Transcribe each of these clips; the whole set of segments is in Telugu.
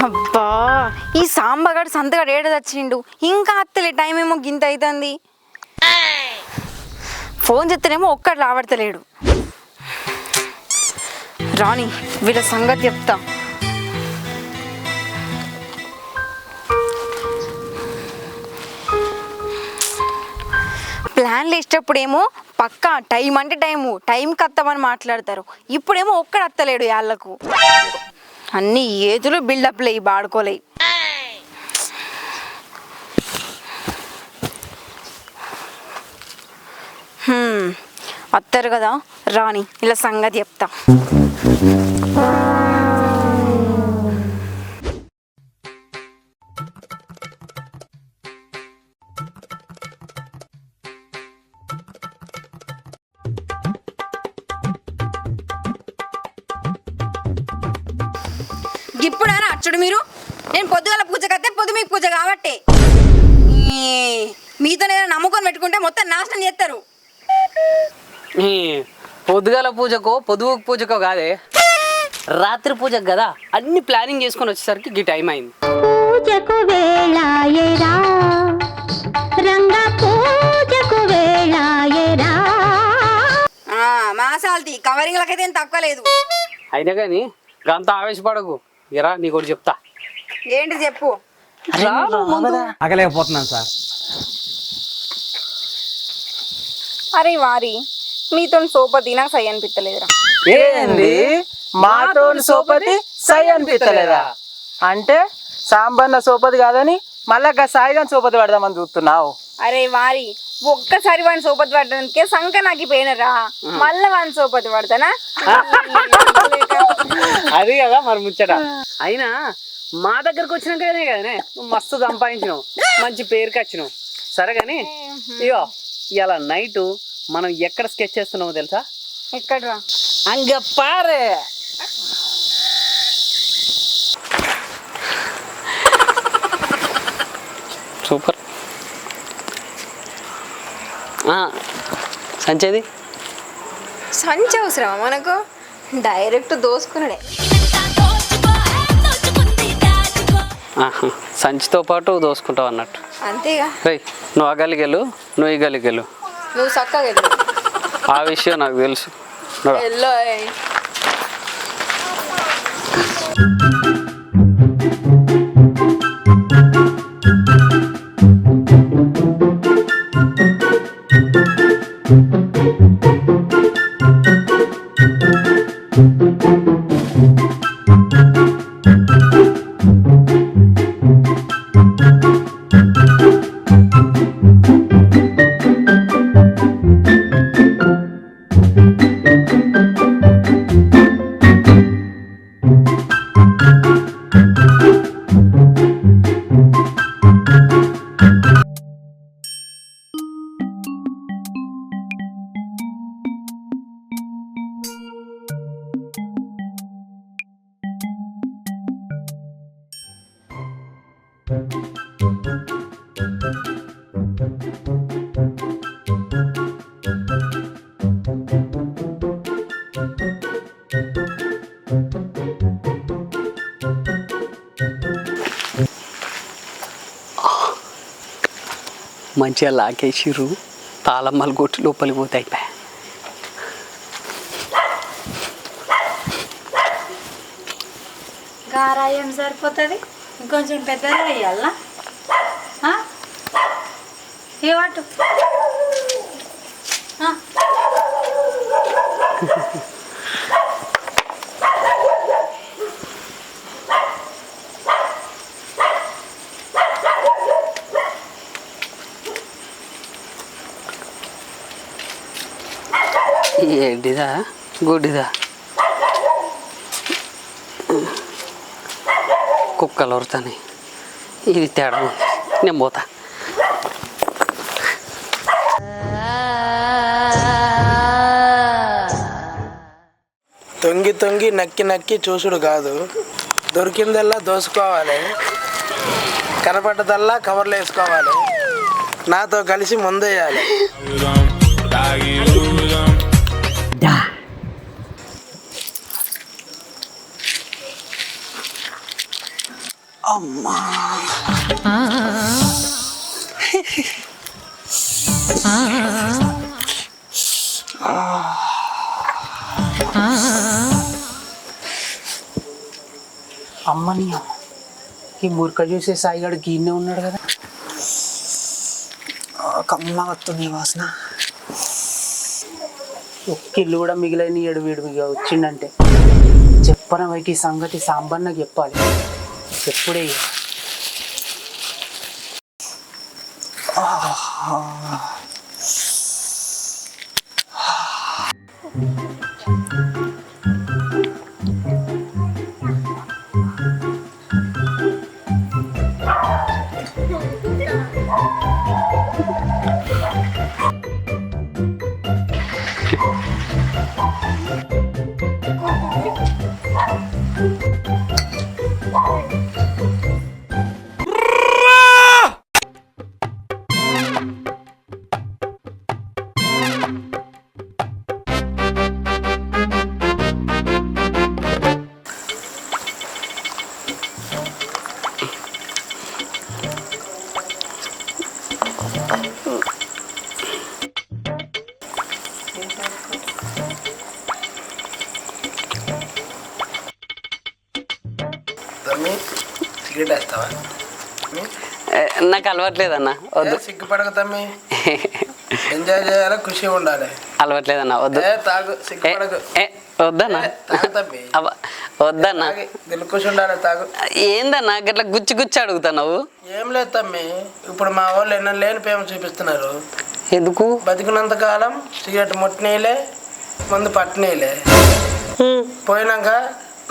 అబ్బా ఈ సాంబగాడు సంతగాడు ఏడ తెచ్చిండు ఇంకా అత్తలే టైం ఏమో గింత అవుతుంది ఫోన్ చేస్తేనేమో ఒక్కడు రావడతలేడు రాణి వీళ్ళ సంగతి చెప్తా ప్లాన్లు ఇష్టప్పుడేమో పక్కా టైం అంటే టైంకి వస్తామని మాట్లాడతారు ఇప్పుడేమో ఒక్కడు అత్తలేడు వాళ్ళకు అన్ని ఏదులు బిల్డప్లే బాడుకోలే వస్తారు కదా రాణి ఇలా సంగతి చెప్తా ఇప్పుడైనా అచ్చుడు మీరు నేను పొద్దుగాల పూజ కడితే పొద్దు మీకు పూజ కాబట్టే మీతో ఏదైనా నమ్మకం పెట్టుకుంటే మొత్తం నాశనం చేస్తారు పొద్దుగాల పూజకో పొదుగు పూజకో కాదే రాత్రి పూజకు కదా అన్ని ప్లానింగ్ చేసుకొని వచ్చేసరికి ఈ టైం అయింది పూజకు వేళాయేరా రంగా పూజకు వేళాయేరా మాసాల్తి కవరింగ్లకైతే ఏం తక్కువ లేదు అయినా కానీ గంత ఆవేశపడకు ఎరా నీకోటి చెప్తా ఏంటి చెప్పు ఆగలేకపోతున్నాను సార్. అరే వారి మీతో సోపతి నాకు సై అనిపించలేదురా ఏంది మాతో సోపతి సై అనిపించలేదా అంటే సాంబన్న సోపతి కాదని మళ్ళా సాయిగాని సోపతి పడదామని చూస్తున్నావు. అరే వారి ఒక్కసారి వాడిని సోపతి పడడానికే సంక నాకు పోయినరా మళ్ళా వాడిని సోపతి పడతానా అది కదా మరి ముచ్చట. అయినా మా దగ్గరకు వచ్చినాకనే కదనే నువ్వు మస్తు సంపాదించినావు మంచి పేరుకి వచ్చినావు. సరే కానీ ఇగో ఇలా నైట్ మనం ఎక్కడ స్కెచ్ చేస్తున్నామో తెలుసా? ఎక్కడ్రా? అంగ పారే సూపర్. సంచేది సంచి అవసరమా మనకు? డైరెక్ట్ దోసుకున్నాడే. సంచితో పాటు దోసుకుంటావు అన్నట్టు. అంతేగా. రేయ్ నువ్వు ఆ గలిగెళ్ళు, నువ్వు ఈ గలిగెళ్ళు. నువ్వు చక్కగా ఆ విషయం నాకు తెలుసు. ఎల్లో మంచిగా లాకేసిర్రు, తాళమ్మలు కొట్టి లోపలికి పోతాయి. గారాయం సరిపోతుంది, ఇంకొంచెం పెద్దగా వేయాలా? ఏవాటు ఏంటిదా గుడ్డిదా? కుక్కలు వరుతాయి. ఇది తేడా ఉంది, నేను పోతా. తొంగి తొంగి నక్కి నక్కి చూసుడు కాదు, దొరికిందల్లా దోసుకోవాలి, కనపడ్డదల్లా కవర్లు వేసుకోవాలి, నాతో కలిసి ముందేయాలి. అమ్మని ఈ మురక చూసే సాయిగాడు గీనే ఉన్నాడు కదా. కమ్మ వస్తుంది వాసన. ఒక్క ఇల్లు కూడా మిగిలిన ఏడు వీడు వచ్చిండంటే చెప్పన వైకి ఈ సంగతి సాంబన్నకి చెప్పాలి. ఎప్పుడే తమ్మి సిగరెట్ వేస్తావా? నాకు అలవాట్లేదన్నా, వద్దు. సిగ్గుపడక తమ్మి, ఎంజాయ్ చేయాలి, ఖుషి ఉండాలి. అలవాట్లేదన్నా, వద్దు. తాగు, సిగ్గుపడకు. వద్దన్నా, తాగు తమ్మి, వద్దన్నా. దిల్ ఖుషి ఉండాలి, తాగు. ఏందన్నా గట్లా గుచ్చి గుచ్చి అడుగుతున్నావు? ఏం లేదు తమ్మి, ఇప్పుడు మా వాళ్ళు ఎన్నో లేని ప్రేమ చూపిస్తున్నారు. ఎందుకు? బతికినంత కాలం సిగరెట్ ముట్టినీలే, ముందు పట్టినీలే. పోయినాక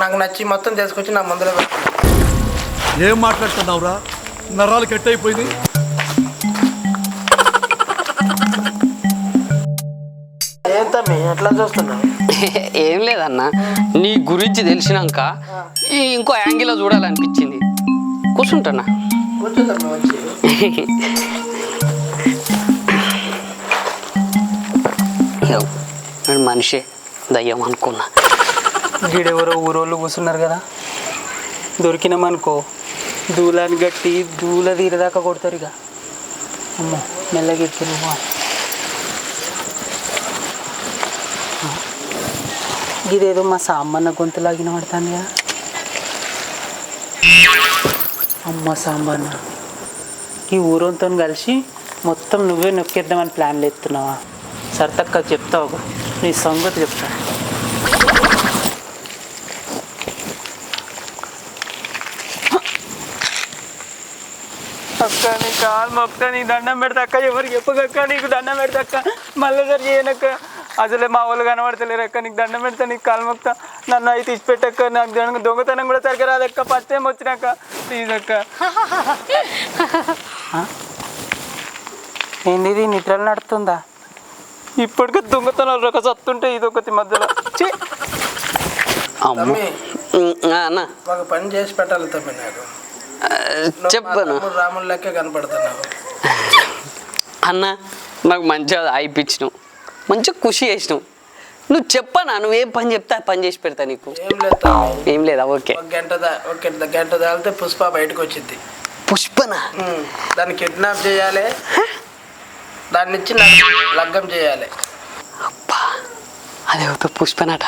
నాకు నచ్చి మొత్తం తీసుకొచ్చి నా ముందులో పెట్టు. ఏం మాట్లాడుతున్నావురా? నరాలు కట్ అయిపోయింది. ఏం తమ్మి ఎట్లా చూస్తున్నావు? ఏం లేదన్నా, నీ గురించి తెలిసినాక ఇంకో యాంగిల్లో చూడాలనిపించింది. కూర్చుంటానా? కూర్చో తమ్మి, వచ్చి మనిషి దయ్యం అనుకున్నా. గీడెవరో ఊరోళ్ళు కూర్చున్నారు కదా, దొరికినామనుకో దూలాన్ని గట్టి దూల తీరదాకా కొడతారు. ఇక అమ్మో మెల్లగా ఎక్కినమా. ఇదేదో మా సాంబన్న గొంతులాగిన పడతాను కదా. అమ్మ సాంబన్న, ఈ ఊరంతో కలిసి మొత్తం నువ్వే నొక్కేద్దామని ప్లాన్లు ఎత్తున్నావా? సర్తక్క చెప్తావు, నీ సంగతి చెప్తా. అక్క నీ కాలు మొక్క, నీ దండం పెడతాక్క, ఎవరికి చెప్పకక్క, నీకు దండం పెడతాక్క, మళ్ళీ సరి చేయనక్క. అసలే మా వాళ్ళు కనబడతలేరు అక్క, నీకు దండం పెడతా, నీకు కాలు మొక్క. నన్ను అవి తీసి పెట్టక్క, నాకు దొంగతనం కూడా సరిగ్గా రాదక్క, ఫస్ట్ టైం వచ్చినాక ప్లీజ్ అక్క. ఏంది నిద్రలు నడుతుందా? ఇప్పటికే దొంగతనాలు రక సత్తుంటే ఇదొకటి మధ్యలో. అన్న ఒక పని చేసి పెట్టాలి తమ్మి, నాకు చెప్పను. రాములు లెక్క కనపడుతున్నావు అన్న. నాకు మంచిగా అయిపించినావు, మంచిగా ఖుషి చేసినావు. నువ్వు చెప్పనా, నువ్వేం పని చెప్తే ఆ పని చేసి పెడతా నీకు. ఏం లేదు తమ్మి, ఏం లేదా? ఓకే. ఒక గంట దాలితే పుష్ప బయటకు వచ్చింది. పుష్పనా? దాన్ని కిడ్నాప్ చేయాలి, దాన్ని ఇచ్చి లగ్గం చేయాలి. అబ్బా, అదేవుతో పుష్పనట.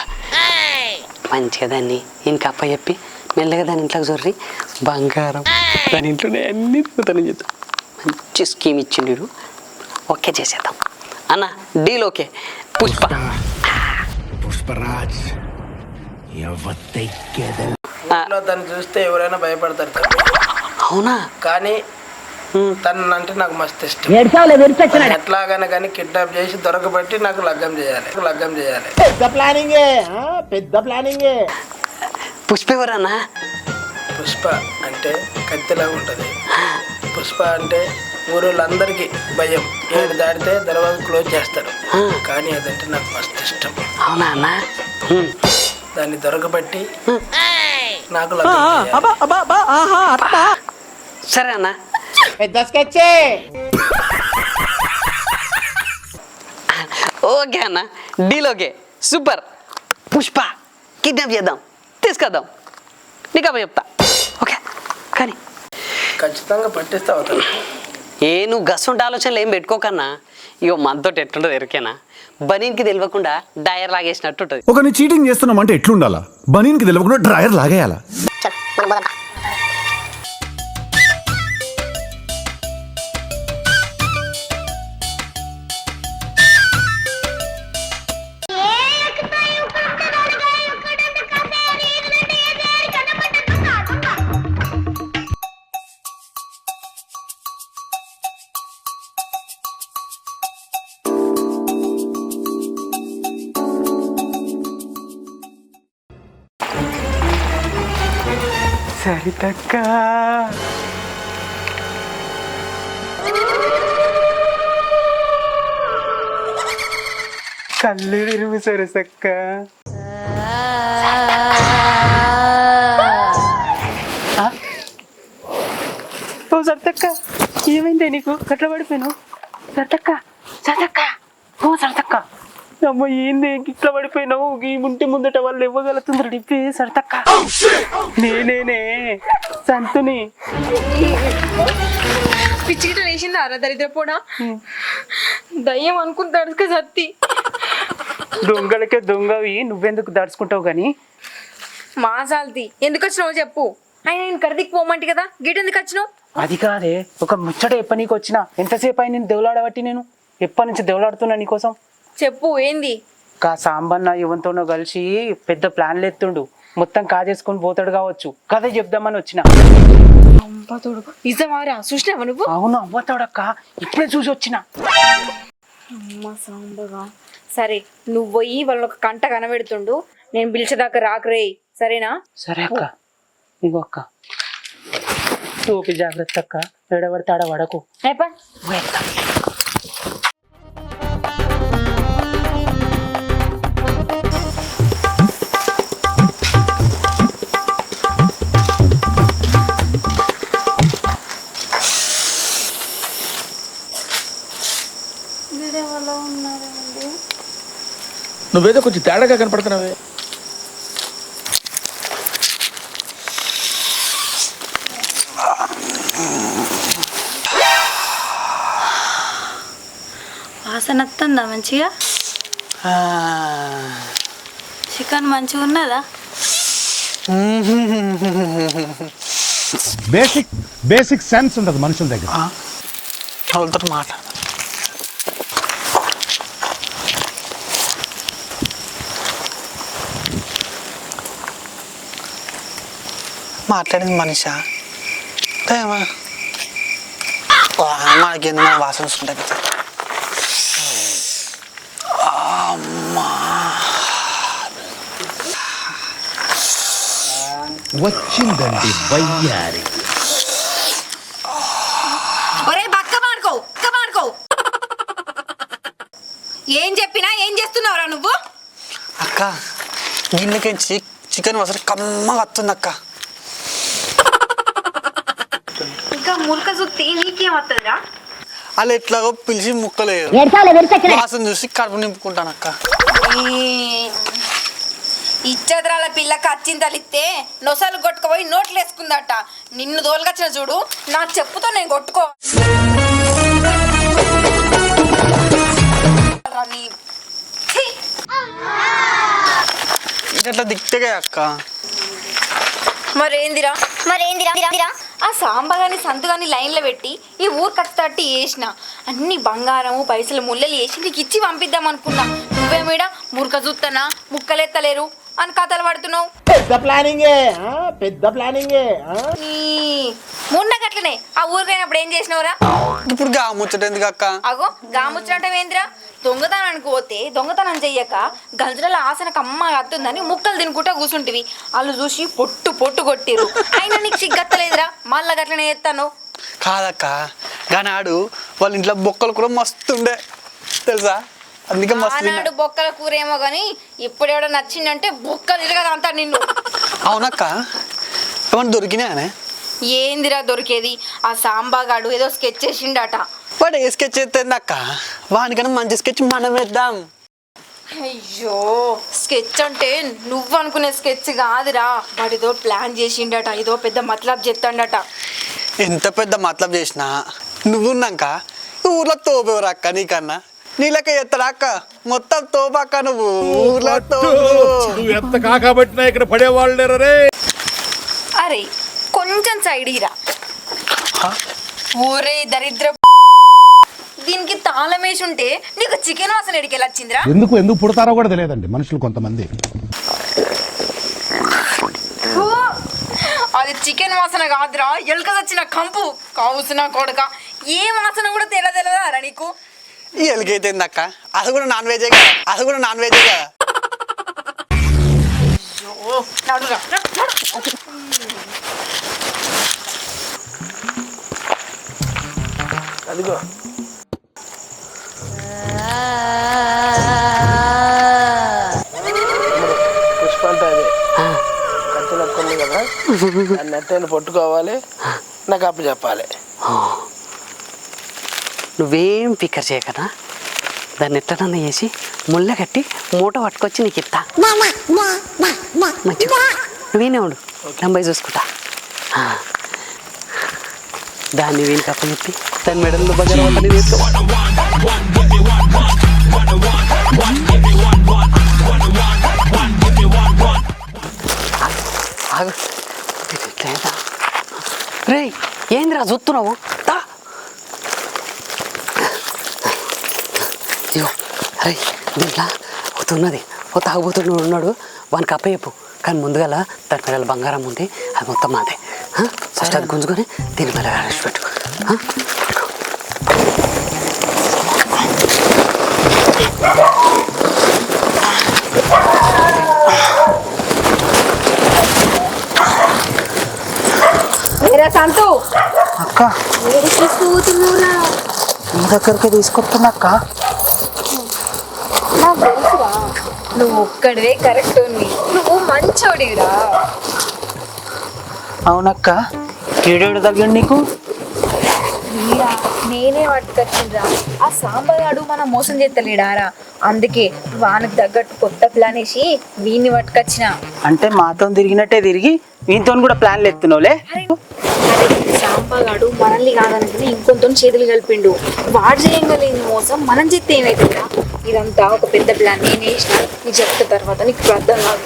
మంచిగా దాన్ని ఇంకప్ప చెప్పి మెల్లగా దాని ఇంట్లోకి జొర్రి బంగారం దాని ఇంట్లోనే అన్ని పోతాను చేద్దాం. మంచి స్కీమ్ ఇచ్చిండు, ఓకే చేసేద్దాం అన్న. Deal okay. పుష్పరాజ్ దాన్ని చూస్తే ఎవరైనా భయపడతారు తమ్మి. అవునా? కానీ తను అంటే నాకు మస్తు ఇష్టం. ఎట్లాగైనా కానీ కిడ్నాప్ చేసి దొరకబట్టి నాకు లగ్గం చేయాలి. పెద్ద ప్లానింగే. పుష్ప ఎవరన్నా? పుష్ప అంటే కత్తిలా ఉంటుంది. పుష్ప అంటే ఊరోళ్ళందరికీ భయం. 7 దాటితే దర్వాజ క్లోజ్ చేస్తారు. కానీ అదంటే నాకు మస్తు ఇష్టం. అవునా అన్న? దాన్ని దొరకబట్టి నాకు సరే అన్న. పెద్ద స్కెచ్చే. ఓకే అన్న, deal okay, super. Pushpa kidnap చేద్దాం, తీసుకొద్దాం, నీకు అబ్బా చెప్తా. ఓకే కానీ ఖచ్చితంగా పట్టిస్తా అవుతాను. నువ్వు గస్సుంటే ఆలోచనలు ఏం పెట్టుకోకన్నా. ఇగో మనతో ఎట్లుంటుంది ఎరికేనా, బనీన్కి తెలియకుండా డయర్ లాగేసినట్టు ఉంటుంది. ఒకరిని చీటింగ్ చేస్తున్నామంటే ఎట్లుండాలా? బనీన్కి తెలియకుండా డ్రైయర్ లాగేయాలా? సరితక్క కళ్ళు విరుగు సరసక్క. ఓ సరతక్క, ఏమైందే నీకు? గట్ల పడిపోయాను. సరతక్క సరతక్క ఓ సరతక్క, అమ్మ ఏంది ఇట్లా పడిపోయినావు? ఈ ముంటి ముందట వాళ్ళు ఇవ్వగలుగుతుండ్రు డిప్పి. సరతక్క నేనే సంతుని. పిచ్చిగిట వేసింది అరా దరిద్రపోడా. దయ్యం అనుకుంటాడు సత్తి. దొంగలకే దొంగవి, నువ్వెందుకు దడుచుకుంటావు గాని? మా సాల్తి ఎందుకు వచ్చినావు చెప్పు. ఆయన నేను కరదికి పోమంటే కదా, గిట్ ఎందుకు వచ్చినావు? అది కాదే, ఒక ముచ్చట ఎప్పనీకి వచ్చిన. ఎంతసేపు అయి నేను దేవులాడబట్టి, నేను ఎప్పటి నుంచి దేవులాడుతున్నా నీకోసం. చెప్పు ఏంది? కా సాంబన్న యువంతోనో కలిసి పెద్ద ప్లాన్లు ఎత్తుండు. మొత్తం కాజేసుకొని పోతాడు కావచ్చు. కదే చెప్దామని వచ్చిన. నిజమారా? చూసినావా నువ్వు? అవును అవ్వతాడక్క, ఇప్పుడే చూసి వచ్చిన. అమ్మ సాంబగా, సరే నువ్వు పోయి వాళ్ళని ఒక కంట కనబెడుతుండు, నేను పిలిచేదాకా రాకరే, సరేనా? సరే అక్క. ఇగో అక్క, టోపీ జాగ్రత్త అక్క, ఎడబడితే ఆడ వడకు. నువ్వేదో కొంచెం తేడాగా కనపడుతున్నావే. వాసన వస్తుందా మంచిగా? చికెన్ మంచిగా ఉన్నదా? బేసిక్ సెన్స్ ఉండదు మనుషుల దగ్గర. వాళ్ళతో మాట్లాడ. మాట్లాడింది మనిషా మనకేంది, మన వాసన చూసుకుంటా వచ్చిందండి వయ్యారి. ఏం చెప్పినా ఏం చేస్తున్నావురా నువ్వు? అక్క గిన్నెకించి చికెన్ వాసన కమ్మగా వస్తుంది అక్క. ఇంకా ములక సుత్తి నీకేం వస్తుందిరా? అలా ఎట్లాగో పిలిచి ముక్కలేదు, వాసన చూసి కడుపు నింపుకుంటాను అక్క. ఇచ్చద్రాల పిల్లకి అచ్చింది తలిస్తే నొసలు కొట్టుకుపోయి నోట్లు వేసుకుందట. నిన్ను తోలుకొచ్చిన చూడు, నా చెప్పుతో నేను కొట్టుకో. ఇట్లా దిక్తగా అక్క. మరేందిరా ఆ సాంబగాని సంతుగాని లైన్లో పెట్టి ఈ ఊరు కత్తట్టి వేసిన అన్ని బంగారము పైసలు ముళ్ళలు వేసి నీకు ఇచ్చి పంపిద్దాం అనుకున్నా. నువ్వేమీడ మురక చూస్తానా ముక్కలెత్తలేరు అని కథలు పడుతున్నావు. పెద్ద ప్లానింగే. మొన్న గట్లనే ఆ ఊరికైనప్పుడు ఏం చేసినవురా? ఇప్పుడు గా ముచ్చట ఎందుకు అక్క? అగో గాముచ్చటమేంద్రా? దొంగతనానికి పోతే దొంగతనం చెయ్యక గంజల ఆసనకు అమ్మ అత్తుందని ముక్కలు తినుకుంటా కూర్చుంటివి. వాళ్ళు చూసి పొట్టు పొట్టు కొట్టిరు. అయినా నీకు సిగ్గత్తలేదురా? మళ్ళా గట్లనే చేస్తాను. కాదక్క, గానాడు వాళ్ళ ఇంట్లో బొక్కలు కూడా మస్తుండే తెలుసా, అందుకే ఆనాడు బొక్కల కూర ఏమో గానీ ఇప్పుడు ఎవడో నచ్చిందంటే బొక్కలు తిరగదు అంతా నిన్ను. అవునక్క, ఏమన్నా దొరికినాయనే? ఏందిరా దొరికేది? ఆ సాంబాగాడు ఏదో స్కెచ్ చేసిండట. వాడు ఏ స్కెచ్ చేస్తుంది అక్క? వానికన్నా మంచి స్కెచ్ మనం వేద్దాం. అయ్యో, స్కెచ్ అంటే నువ్వు అనుకునే స్కెచ్ కాదురా. వాడిదో ప్లాన్ చేసిండట, ఏదో పెద్ద మతలబ్ చెప్తాడట. ఎంత పెద్ద మతలబ్ చేసినా నువ్వున్నాక ఊర్లో తోపేవరా అక్క నీకన్నా నీళ్ళకే ఎత్తడా అక్క మొత్తం తోపక్క నువ్వు ఊర్లో నువ్వు ఎంత కాకబట్టినా ఇక్కడ పడేవాళ్ళు రే. అరే కొంచెం సైడ్ ఇరా. ఊరే దరిద్ర దీనికి తాళం వేసి ఉంటే నీకు చికెన్ వాసన ఎడికెళ్ళి వచ్చిందిరా. ఎందుకు పుడతారో కూడా తెలియదండి మనుషులు కొంతమంది. అది చికెన్ వాసన కాదురా, ఎలుక వచ్చిన కంపు కావుసిన కొడక. ఏ వాసన కూడా తెలియదా నీకు? ఈ ఎలుకైతే అక్క అది కూడా నాన్ వెజే కదా, అది కూడా నాన్ వెజే కదా. నడురా అదిగో పుష్ప అంటే అదే కత్తి నక్కుంది కదా, దాన్ని నెట్టని పట్టుకోవాలి, నాకు అప్పు చెప్పాలి. నువ్వేం ఫికర్ చేయకనా, దాన్ని ఎట్లనన్నా చేసి ముళ్ళ కట్టి మూట పట్టుకొచ్చి నీకు ఇస్తా. మంచిగా నువ్వేనే ఉండు, నంబై చూసుకుంటా. దాన్ని వీనికి అప్ప చెప్పి దాని మెడల్లో బజార్ వంటని వేసుకో. రే ఏంద్రా చూస్తున్నావు? ఇగో అరే దీంట్లో అవుతున్నది ఓ తాగుబోతున్నాడు ఉన్నాడు, వానికి అప్ప చెప్పు. కానీ ముందుగా దాని మెడల బంగారం ఉంది, అది మొత్తం మాదే. ఫస్ట్ అది గుంజుకొని దీని మెడ వేసి పెట్టు. సంతు అక్క నీ దగ్గరికి తీసుకొస్తున్నా అక్క. నువ్వు ఒక్కడివే కరెక్ట్ ఉంది, నువ్వు మంచోడివిరా. అవునక్క, ఏడేడు తగ్గాడు నీకు? నేనే పట్టుకొచ్చిండ్రా. ఆ సాంబగాడు మనం మోసం చేస్తలేడారా, అందుకే వానికి తగ్గట్టు కొత్త ప్లాన్ వేసి వీడిని పట్టుకొచ్చిన. అంటే మాతో తిరిగినట్టే తిరిగి వీనితో కూడా ప్లాన్లు ఎత్తున్నావులే. సాంబగాడు మనల్ని కాదనుకుని ఇంకొంత చేతులు కలిపిండు. వాడు చేయగలిగిన మోసం మనం చెప్తే ఏమైతుందా? ఇదంతా ఒక పెద్ద ప్లాన్ నేను వేసిన, నీకు చెప్తా తర్వాత నీకు అర్థం కాదు.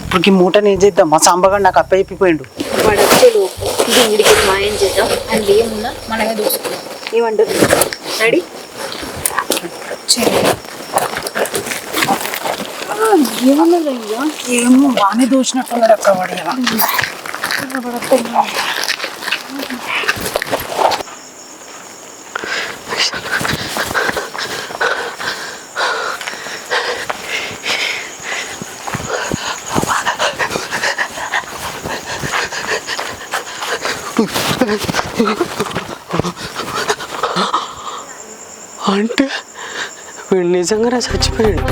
ఇప్పుడు ఈ మూటని ఏం చేద్దాం? మా సాంబగాడు నాకు అప్ప చెప్పిపోయిండు. వాడు వచ్చే లోపు దీనికి మాయం చేద్దాం, అండ్ ఏమున్నా మనమే దూసుకున్నాం. ఏమంటారు? రెడీ? ఏమన్నారయ్యా? ఏమో బాగానే దోచినట్టున్నాడు అక్క వాడు. అంటే వీడు నిజంగానే చచ్చిపోయాడు.